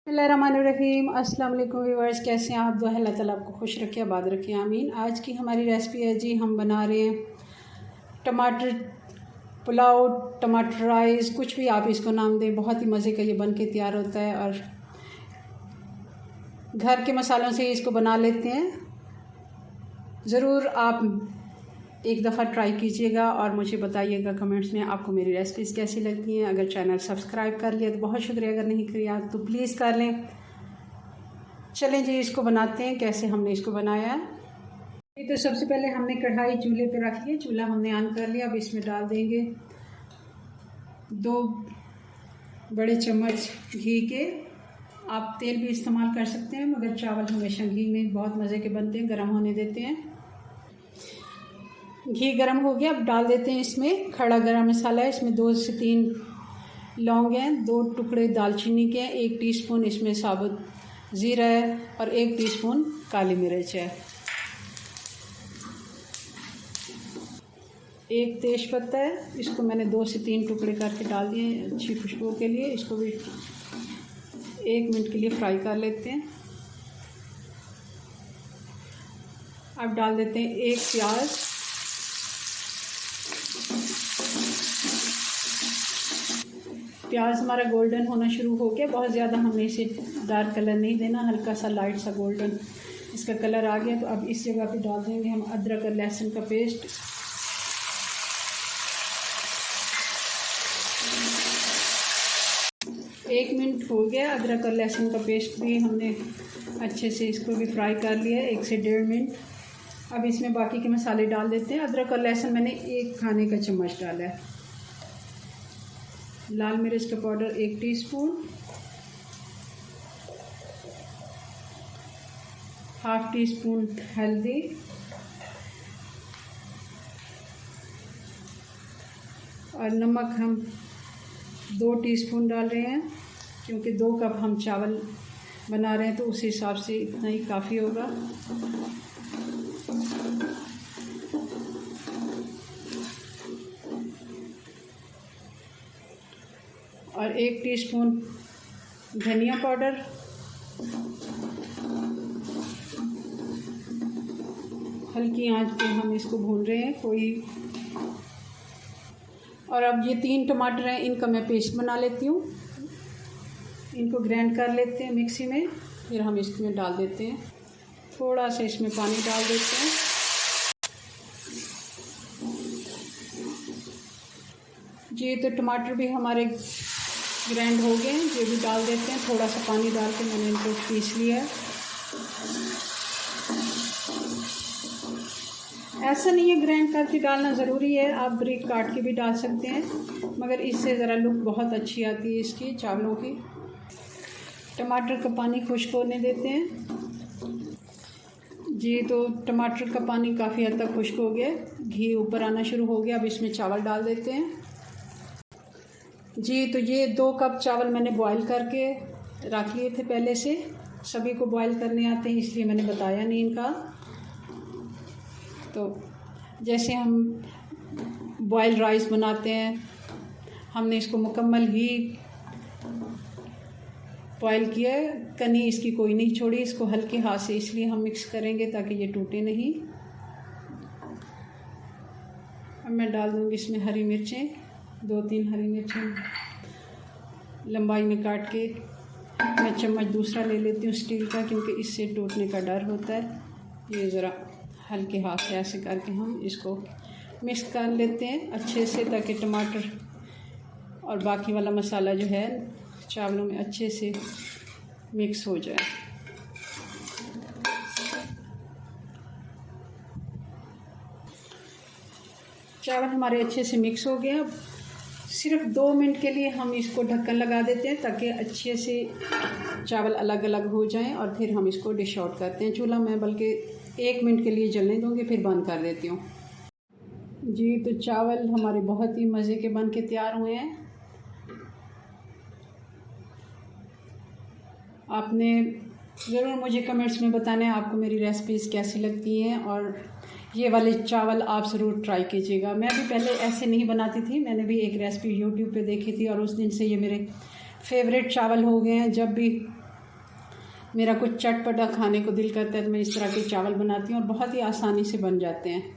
बिस्मिल्लाहिर्रहमानिर्रहीम। अस्सलाम वालेकुम व्यूअर्स, कैसे हैं आप? दुआ है अल्लाह ताला आपको खुश रखे, आबाद रखे, आमीन। आज की हमारी रेसिपी है जी, हम बना रहे हैं टमाटर पुलाव, टमाटर राइस, कुछ भी आप इसको नाम दें। बहुत ही मज़े का ये बन के तैयार होता है और घर के मसालों से इसको बना लेते हैं। ज़रूर आप एक दफ़ा ट्राई कीजिएगा और मुझे बताइएगा कमेंट्स में आपको मेरी रेसिपीज़ कैसी लगती हैं। अगर चैनल सब्सक्राइब कर लिया तो बहुत शुक्रिया, अगर नहीं किया तो प्लीज़ कर लें। चलें जी, इसको बनाते हैं। कैसे हमने इसको बनाया है, तो सबसे पहले हमने कढ़ाई चूल्हे पे रख लिया, चूल्हा हमने ऑन कर लिया। अब इसमें डाल देंगे 2 बड़े चम्मच घी के। आप तेल भी इस्तेमाल कर सकते हैं, मगर चावल हमेशा घी में बहुत मज़े के बनते हैं। गर्म होने देते हैं। घी गर्म हो गया, अब डाल देते हैं इसमें खड़ा गरम मसाला है। इसमें 2 से 3 लौंग हैं, 2 टुकड़े दालचीनी के हैं, 1 टीस्पून इसमें साबुत ज़ीरा है और 1 टीस्पून काली मिर्च है। 1 तेज़पत्ता है, इसको मैंने 2 से 3 टुकड़े करके डाल दिए अच्छी खुशबू के लिए। इसको भी 1 मिनट के लिए फ्राई कर लेते हैं। अब डाल देते हैं 1 प्याज। प्याज हमारा गोल्डन होना शुरू हो गया, बहुत ज़्यादा हमने इसे डार्क कलर नहीं देना, हल्का सा लाइट सा गोल्डन इसका कलर आ गया। तो अब इस जगह पे डाल देंगे हम अदरक और लहसुन का पेस्ट। एक मिनट हो गया, अदरक और लहसुन का पेस्ट भी हमने अच्छे से इसको भी फ्राई कर लिया है, 1 से 1.5 मिनट। अब इसमें बाकी के मसाले डाल देते हैं। अदरक और लहसुन मैंने 1 खाने का चम्मच डाला है। लाल मिर्च का पाउडर 1 टीस्पून, ½ टीस्पून हल्दी और नमक हम 2 टीस्पून डाल रहे हैं, क्योंकि 2 कप हम चावल बना रहे हैं तो उस हिसाब से इतना ही काफ़ी होगा। और 1 टीस्पून धनिया पाउडर, हल्की आंच पे हम इसको भून रहे हैं और अब ये 3 टमाटर हैं, इनका मैं पेस्ट बना लेती हूँ। इनको ग्राइंड कर लेते हैं मिक्सी में, फिर हम इसमें डाल देते हैं। थोड़ा सा इसमें पानी डाल देते हैं। जी, तो टमाटर भी हमारे ग्राइंड हो गए हैं, ये भी डाल देते हैं। थोड़ा सा पानी डाल के मैंने इनको पीस लिया है। ऐसा नहीं है ग्राइंड करके डालना ज़रूरी है, आप ब्रिक काट के भी डाल सकते हैं, मगर इससे ज़रा लुक बहुत अच्छी आती है इसकी चावलों की। टमाटर का पानी खुश्क होने देते हैं। जी, तो टमाटर का पानी काफ़ी हद तक खुश्क हो गया, घी ऊपर आना शुरू हो गया। अब इसमें चावल डाल देते हैं। जी, तो ये 2 कप चावल मैंने बॉईल करके रख लिए थे पहले से। सभी को बॉईल करने आते हैं, इसलिए मैंने बताया नहीं इनका। तो जैसे हम बॉयल राइस बनाते हैं, हमने इसको मुकम्मल ही बॉयल किया है, कनी इसकी कोई नहीं छोड़ी। इसको हल्के हाथ से इसलिए हम मिक्स करेंगे ताकि ये टूटे नहीं। अब मैं डाल दूँगी इसमें हरी मिर्चें, 2-3 हरी मिर्चें लंबाई में काट के। मैं चम्मच दूसरा ले लेती हूँ स्टील का, क्योंकि इससे टूटने का डर होता है। ये ज़रा हल्के हाथ से ऐसे करके हम इसको मिक्स कर लेते हैं अच्छे से, ताकि टमाटर और बाकी वाला मसाला जो है चावलों में अच्छे से मिक्स हो जाए। चावल हमारे अच्छे से मिक्स हो गया। सिर्फ 2 मिनट के लिए हम इसको ढक्कन लगा देते हैं, ताकि अच्छे से चावल अलग अलग हो जाएं, और फिर हम इसको डिश आउट करते हैं। चूल्हा मैं बल्कि 1 मिनट के लिए जलने दूँगी, फिर बंद कर देती हूँ। जी, तो चावल हमारे बहुत ही मज़े के बन के तैयार हुए हैं। आपने ज़रूर मुझे कमेंट्स में बताना है आपको मेरी रेसिपीज़ कैसी लगती हैं, और ये वाले चावल आप ज़रूर ट्राई कीजिएगा। मैं भी पहले ऐसे नहीं बनाती थी, मैंने भी एक रेसिपी यूट्यूब पे देखी थी और उस दिन से ये मेरे फेवरेट चावल हो गए हैं। जब भी मेरा कुछ चटपटा खाने को दिल करता है तो मैं इस तरह के चावल बनाती हूँ और बहुत ही आसानी से बन जाते हैं।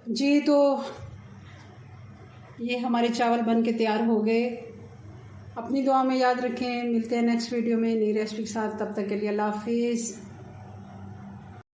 जी, तो ये हमारे चावल बन के तैयार हो गए। अपनी दुआ में याद रखें। मिलते हैं नेक्स्ट वीडियो में नई रेसिपी के साथ। तब तक के लिए अल्लाह हाफिज़।